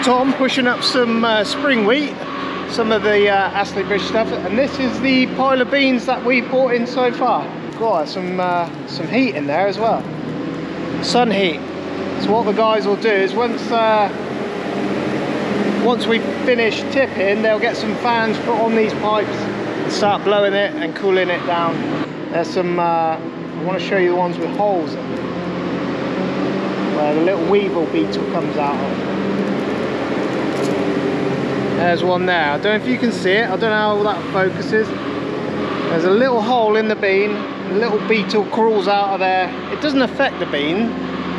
Tom pushing up some spring wheat, some of the Astley Bridge stuff, and this is the pile of beans that we've brought in so far. Got some heat in there as well, sun heat. So what the guys will do is once we finish tipping, they'll get some fans put on these pipes and start blowing it and cooling it down. There's some, I want to show you the ones with holes in them, where the little weevil beetle comes out of. There's one there. I don't know if you can see it, I don't know how that focuses. There's a little hole in the bean, a little beetle crawls out of there. It doesn't affect the bean,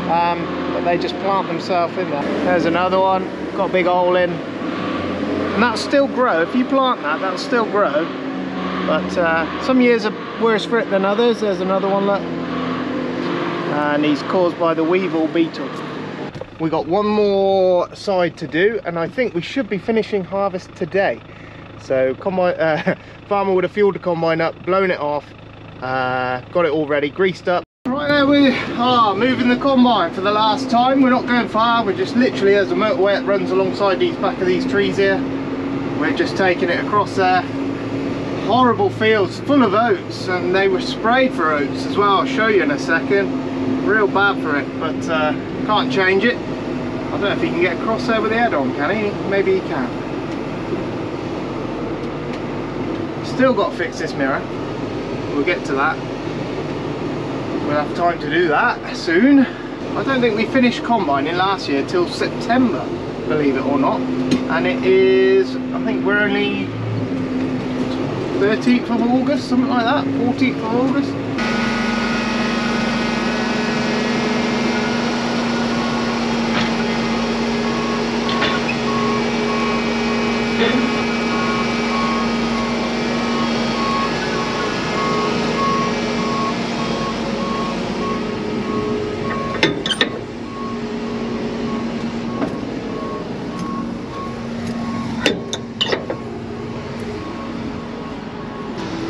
but they just plant themselves in there. There's another one, got a big hole in. And that'll still grow. If you plant that, that'll still grow. But some years are worse for it than others. There's another one, look. And he's caused by the weevil beetle. We got one more side to do, and I think we should be finishing harvest today. So farmer would have fueled the combine up, blown it off, got it all ready, greased up. Right, there we are, moving the combine for the last time. We're not going far, we're just literally, as the motorway that runs alongside these back of these trees here, we're just taking it across there. Horrible fields full of oats, and they were sprayed for oats as well. I'll show you in a second. Real bad for it, but can't change it. I don't know if he can get across there with the head on, can he? Maybe he can. Still got to fix this mirror. We'll get to that. We'll have time to do that soon. I don't think we finished combining last year till September, believe it or not. And it is, I think we're only 13th of August, something like that, 14th of August.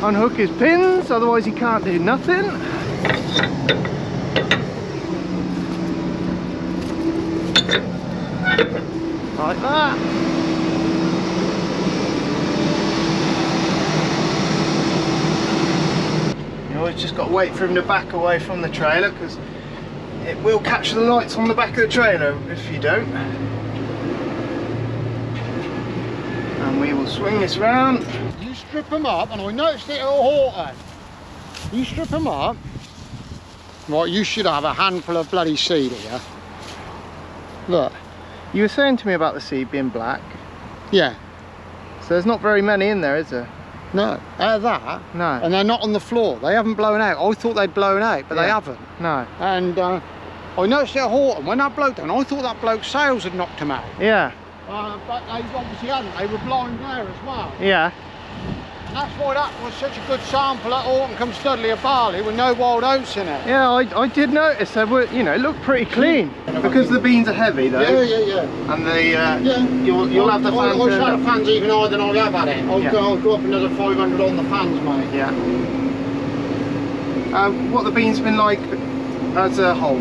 Unhook his pins, otherwise he can't do nothing. Like that. You always just got to wait for him to back away from the trailer, because it will catch the lights on the back of the trailer if you don't. And we will swing this round. You strip them up, and I noticed it at Horton. You strip them up. Right, you should have a handful of bloody seed here. Look. You were saying to me about the seed being black. Yeah. So there's not very many in there, is there? No. Out of that? No. And they're not on the floor. They haven't blown out. I thought they'd blown out, but they haven't. No. And I noticed it at Horton. When that bloke done, I thought that bloke's sails had knocked him out. Yeah. But they obviously hadn't. They were blind there as well. Yeah. And that's why that was such a good sample at Horton cum Studley of barley with no wild oats in it. Yeah, I did notice they were, you know, it looked pretty clean. Because the beans are heavy though. Yeah. And they, you'll have the fans. I should have fans even higher than I have had it. I'll go up another 500 on the fans, mate. Yeah. What the beans been like as a whole?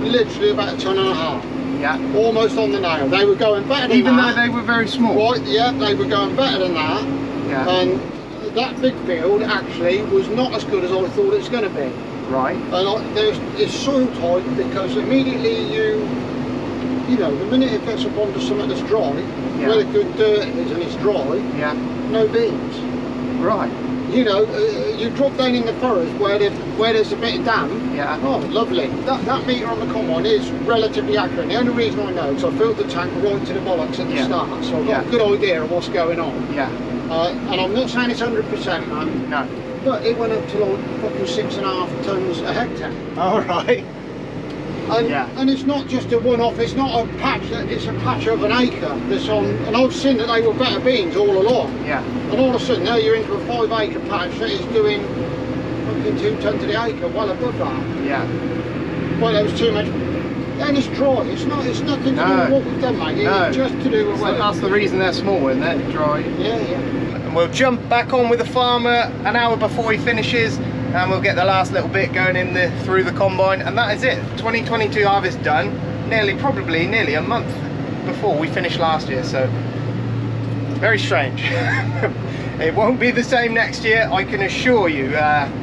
Literally about a ton and a half. Yeah. Almost on the nail. They were going better than that. Even though they were very small? Right, yeah, they were going better than that. Yeah. And that big field actually was not as good as I thought it was going to be. Right. And it's soil tight, because immediately you know, the minute it gets up onto something that's dry, where the good dirt is and it's dry, no beans. Right. You know, you drop down in the forest where there's a bit of damp. Yeah. Oh, lovely. That meter on the combine is relatively accurate. The only reason I know is I filled the tank right to the bollocks at the start, so I've got a good idea of what's going on. Yeah. And I'm not saying it's 100%, man. No. But it went up to like fucking 6.5 tons a hectare. All right. And it's not just a one-off, it's not a patch, it's a patch of an acre that's on, and I've seen that they were better beans all along. Yeah. And all of a sudden now you're into a 5-acre patch that is doing fucking 2 tons to the acre, well above that. Yeah. Well, there was too much, and it's dry, it's nothing to do with what we've done, mate, it's just to do with weather. That's the reason they're small, isn't it? Dry. Yeah. And we'll jump back on with the farmer an hour before he finishes, and we'll get the last little bit going in through the combine, and that is it. 2022 harvest done. probably nearly a month before we finished last year, so very strange. It won't be the same next year, I can assure you.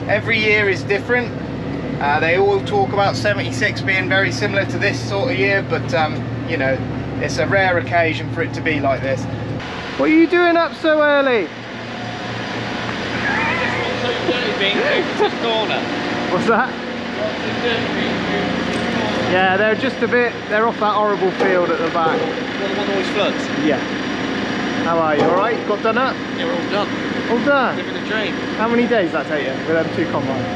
Every year is different. They all talk about 76 being very similar to this sort of year, but you know, it's a rare occasion for it to be like this. What are you doing up so early? What's that? Yeah, they're just a bit, they're off that horrible field at the back. The one always floods? Yeah. How are you, alright? Got done up? Yeah, we're all done. All done? Living the dream. How many days that take you with them 2 combines?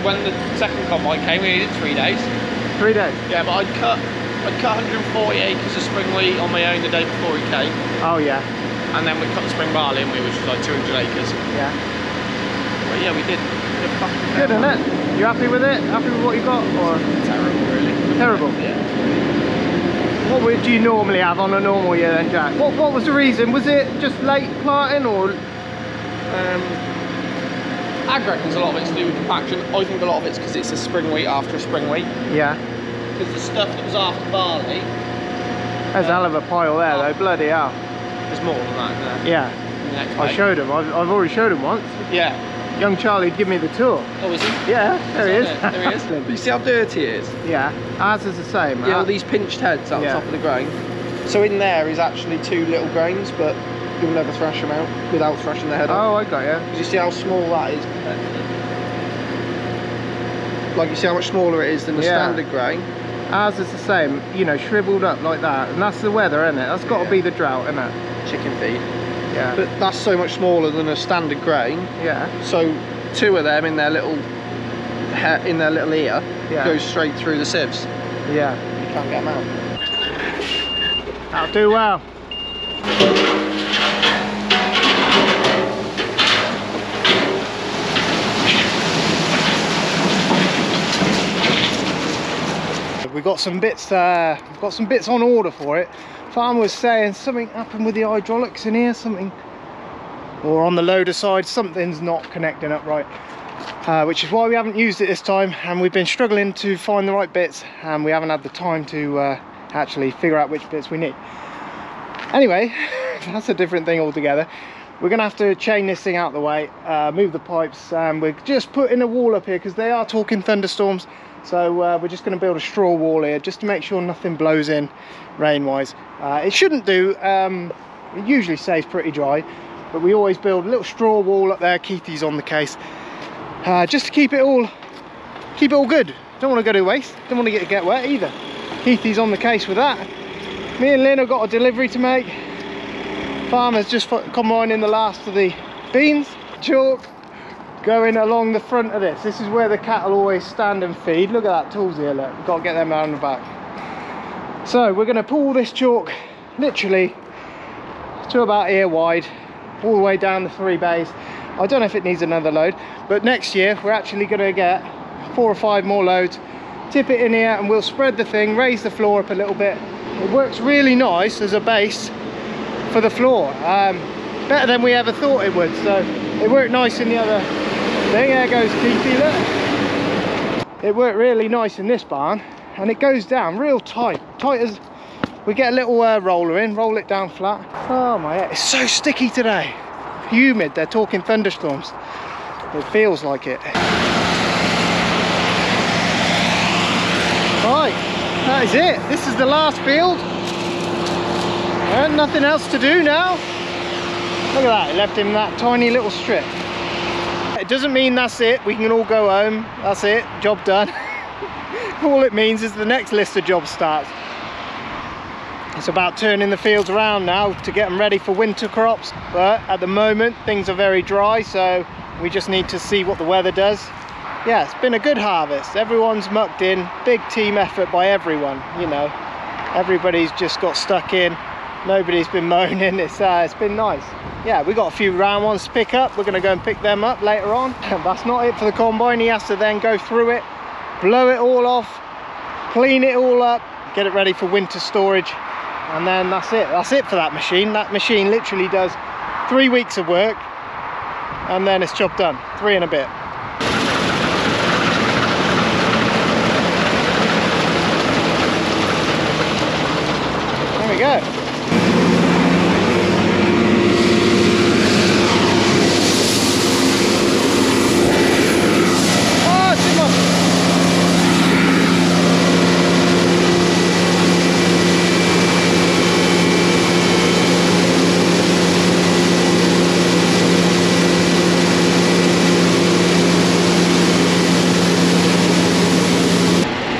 When the second combine came, we needed 3 days. 3 days? Yeah, but I'd cut 140 acres of spring wheat on my own the day before he came. Oh yeah. And then we cut the spring barley, which was like 200 acres. Yeah. But yeah, we did. Good, isn't it? You happy with it? Happy with what you got? Or terrible, really. Terrible? Yeah. What would you normally have on a normal year then, Jack? What was the reason? Was it just late planting or? Ag reckons a lot of it's to do with compaction. I think a lot of it's because it's a spring wheat after a spring wheat. Yeah. Because the stuff that was after barley. There's a hell of a pile there though, bloody hell. There's more than that, isn't there? Yeah. I showed him, I've already showed him once. Yeah. Young Charlie'd give me the tour. Oh, is he? Yeah, there he is. There he is. But you see how dirty it is? Yeah, ours is the same. Yeah, all these pinched heads on top of the grain. So in there is actually 2 little grains, but you'll never thrash them out without thrashing the head out. Oh, I got you. Because you see how small that is compared to like you see how much smaller it is than the standard grain. Ours is the same, you know, shriveled up like that, and that's the weather, isn't it? That's got to be the drought, isn't it? Chicken feed. Yeah. But that's so much smaller than a standard grain. Yeah. So 2 of them in their little ear goes straight through the sieves. Yeah. You can't get them out. That'll do well. We've got some bits on order for it. Farmer was saying something happened with the hydraulics in here, or on the loader side, something's not connecting up right, which is why we haven't used it this time, and we've been struggling to find the right bits, and we haven't had the time to actually figure out which bits we need. Anyway, that's a different thing altogether. We're gonna have to chain this thing out the way, move the pipes, and we're just putting a wall up here because they are talking thunderstorms. So we're just going to build a straw wall here just to make sure nothing blows in rain wise. It shouldn't do, it usually stays pretty dry, but we always build a little straw wall up there. Keithy's on the case, just to keep it all good. Don't want to go to waste, don't want to get wet either. Keithy's on the case with that. Me and Lynn have got a delivery to make. Farmer's just combining the last of the beans. Chalk going along the front of this. This is where the cattle always stand and feed. Look at that tools here, look. We've got to get them around the back. So we're going to pull this chalk literally to about ear wide, all the way down the 3 bays. I don't know if it needs another load, but next year we're actually going to get 4 or 5 more loads, tip it in here, and we'll spread the thing, raise the floor up a little bit. It works really nice as a base for the floor, better than we ever thought it would. So it worked nice in the other thing. There goes Keithy, look. It worked really nice in this barn, and it goes down real tight as we get a little roller in, roll it down flat. Oh my head, it's so sticky today, humid. They're talking thunderstorms, it feels like it. Right, that is it. This is the last field, and nothing else to do now. Look at that, it left him that tiny little strip. It doesn't mean that's it, we can all go home, that's it, job done. All it means is the next list of jobs starts. It's about turning the fields around now to get them ready for winter crops, but at the moment things are very dry, so we just need to see what the weather does. Yeah, it's been a good harvest, everyone's mucked in, big team effort by everyone, you know. Everybody's just got stuck in. Nobody's been moaning. It's been nice. Yeah, we got a few round ones to pick up. We're going to go and pick them up later on. That's not it for the combine. He has to then go through it, blow it all off, clean it all up, get it ready for winter storage, and then that's it. That's it for that machine. That machine literally does 3 weeks of work, and then it's job done. 3 and a bit. go. Oh, too much.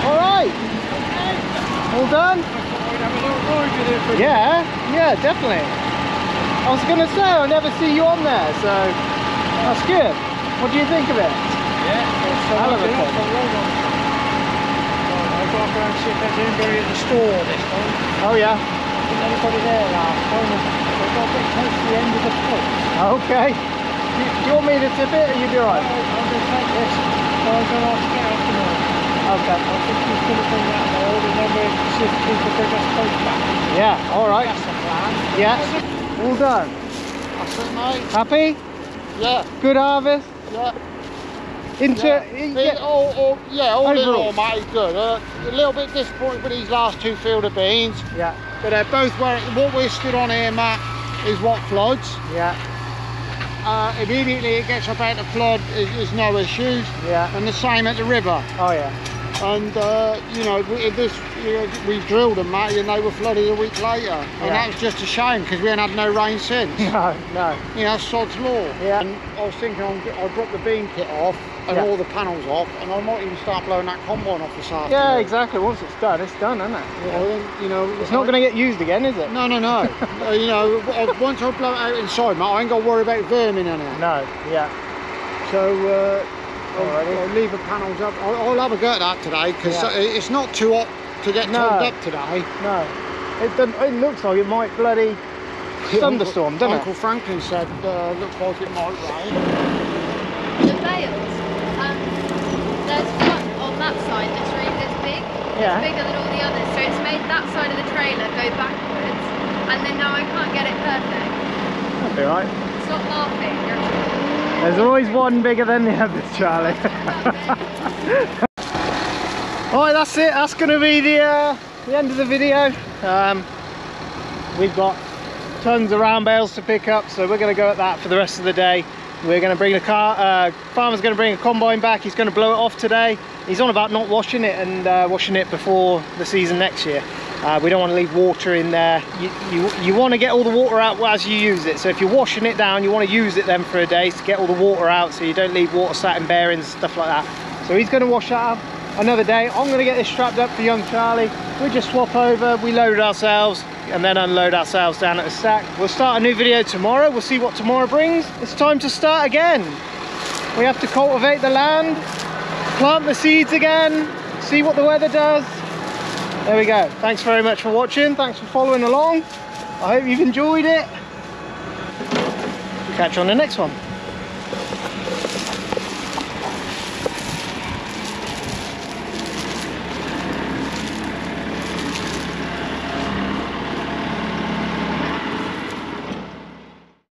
All right. All done? Yeah, definitely. I was going to say, I never see you on there, so that's good. What do you think of it? Yeah, it's so Hell of a thing. I've got to go and see if there's anybody at the store this time. Oh yeah? There's anybody there last time. They've got a bit close to the end of the foot. Okay. Do you want me to tip it or you be alright? I'm going to take this. I'm going to have to get off tomorrow. Okay. I think he's going to bring that load and then we'll see if we can bring us both back. Yeah, alright. That's the plan. Yeah. All done. That's it, mate. Happy? Yeah. Good harvest? Yeah. Yeah. All in Overall. all, mate, good. A little bit disappointed with these last two field of beans, Yeah. but they're both where what we're stood on here, Matt, is what floods. Yeah. Immediately it gets up out the flood, there's no issues. Yeah. And the same at the river. Oh yeah. And you know, we've drilled them, mate, and they were flooded a week later. And that was just a shame because we ain't had no rain since. No, no. You know, sod's law. Yeah. And I was thinking I'll drop the bean kit off and all the panels off, and I might even start blowing that combine off this afternoon. Yeah, exactly. Once it's done, isn't it? Well, then, you know, It's not going to get used again, is it? No. You know, once I blow it out inside, mate, I ain't got to worry about vermin in it. No, yeah. So I'll leave the panels up. I'll have a go at that today because it's not too hot to get topped up today. No. It looks like it might bloody thunderstorm, doesn't Uncle Franklin said looks like it might rain. The bales, there's one on that side that's really this big. Yeah. It's bigger than all the others, so it's made that side of the trailer go backwards, and then now I can't get it perfect. That'll be right. Stop laughing. There's always one bigger than the others, Charlie. Alright, that's it. That's going to be the end of the video. We've got tons of round bales to pick up, so we're going to go at that for the rest of the day. We're going to bring the car, farmer's going to bring a combine back. He's going to blow it off today. He's on about not washing it and washing it before the season next year. We don't want to leave water in there. You want to get all the water out as you use it. So if you're washing it down, you want to use it then for a day to get all the water out, so you don't leave water sat in bearings, stuff like that. So he's going to wash that up another day. I'm going to get this strapped up for young Charlie. We just swap over, we load it ourselves, and then unload ourselves down at the stack. We'll start a new video tomorrow. We'll see what tomorrow brings. It's time to start again. We have to cultivate the land, plant the seeds again, see what the weather does. There we go. Thanks very much for watching. Thanks for following along. I hope you've enjoyed it. Catch you on the next one.